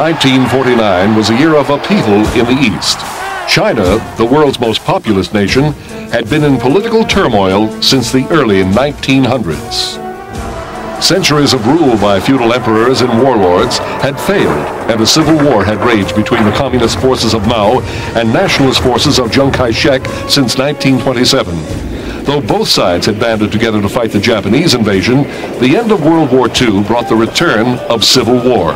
1949 was a year of upheaval in the East. China, the world's most populous nation, had been in political turmoil since the early 1900s. Centuries of rule by feudal emperors and warlords had failed, and a civil war had raged between the communist forces of Mao and nationalist forces of Chiang Kai-shek since 1927. Though both sides had banded together to fight the Japanese invasion, the end of World War II brought the return of civil war.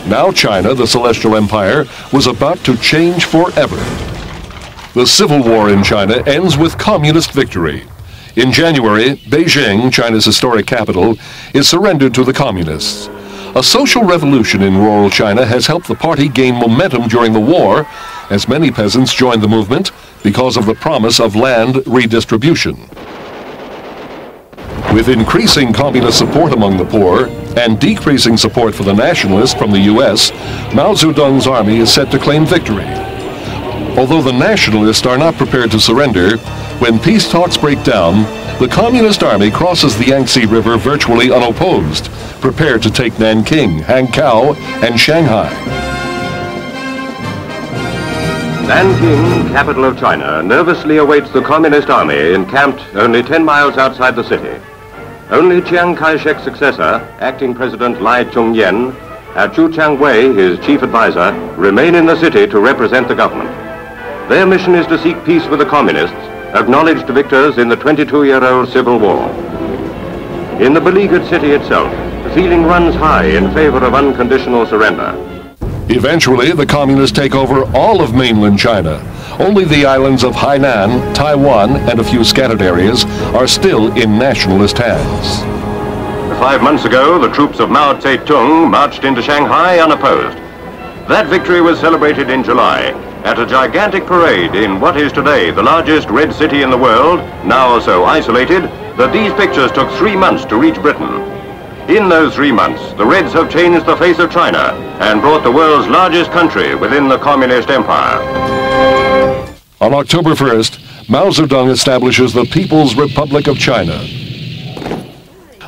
Now China, the Celestial Empire, was about to change forever. The civil war in China ends with communist victory. In January, Beijing, China's historic capital, is surrendered to the communists. A social revolution in rural China has helped the party gain momentum during the war, as many peasants joined the movement because of the promise of land redistribution. With increasing communist support among the poor and decreasing support for the nationalists from the U.S., Mao Zedong's army is set to claim victory. Although the nationalists are not prepared to surrender, when peace talks break down, the Communist Army crosses the Yangtze River virtually unopposed, prepared to take Nanking, Hankow, and Shanghai. Nanking, capital of China, nervously awaits the Communist Army encamped only 10 miles outside the city. Only Chiang Kai-shek's successor, acting President Lai Ching-yen, and Chu Chang-wei, his chief advisor, remain in the city to represent the government. Their mission is to seek peace with the communists, acknowledged victors in the 22-year-old civil war. In the beleaguered city itself, the feeling runs high in favor of unconditional surrender. Eventually, the communists take over all of mainland China. Only the islands of Hainan, Taiwan, and a few scattered areas are still in nationalist hands. 5 months ago, the troops of Mao Zedong marched into Shanghai unopposed. That victory was celebrated in July at a gigantic parade in what is today the largest red city in the world, now so isolated that these pictures took 3 months to reach Britain. In those 3 months, the Reds have changed the face of China and brought the world's largest country within the Communist Empire. On October 1st, Mao Zedong establishes the People's Republic of China.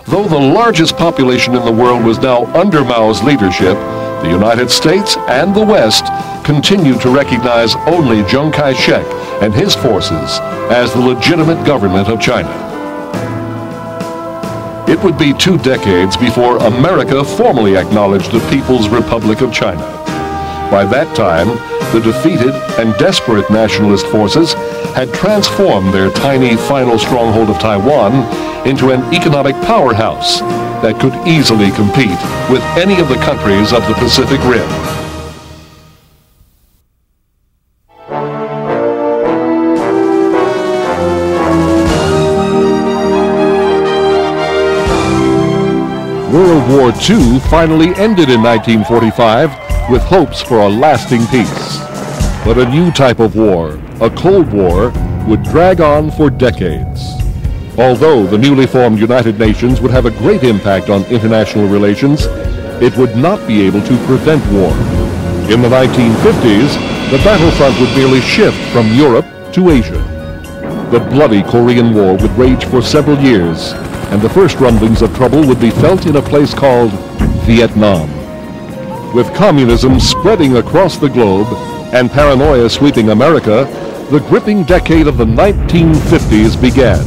Though the largest population in the world was now under Mao's leadership, the United States and the West continued to recognize only Chiang Kai-shek and his forces as the legitimate government of China. It would be 2 decades before America formally acknowledged the People's Republic of China. By that time, the defeated and desperate nationalist forces had transformed their tiny final stronghold of Taiwan into an economic powerhouse that could easily compete with any of the countries of the Pacific Rim. World War II finally ended in 1945 with hopes for a lasting peace. But a new type of war, a Cold War, would drag on for decades. Although the newly formed United Nations would have a great impact on international relations, it would not be able to prevent war. In the 1950s, the battlefront would merely shift from Europe to Asia. The bloody Korean War would rage for several years, and the first rumblings of trouble would be felt in a place called Vietnam. With communism spreading across the globe and paranoia sweeping America, the gripping decade of the 1950s began.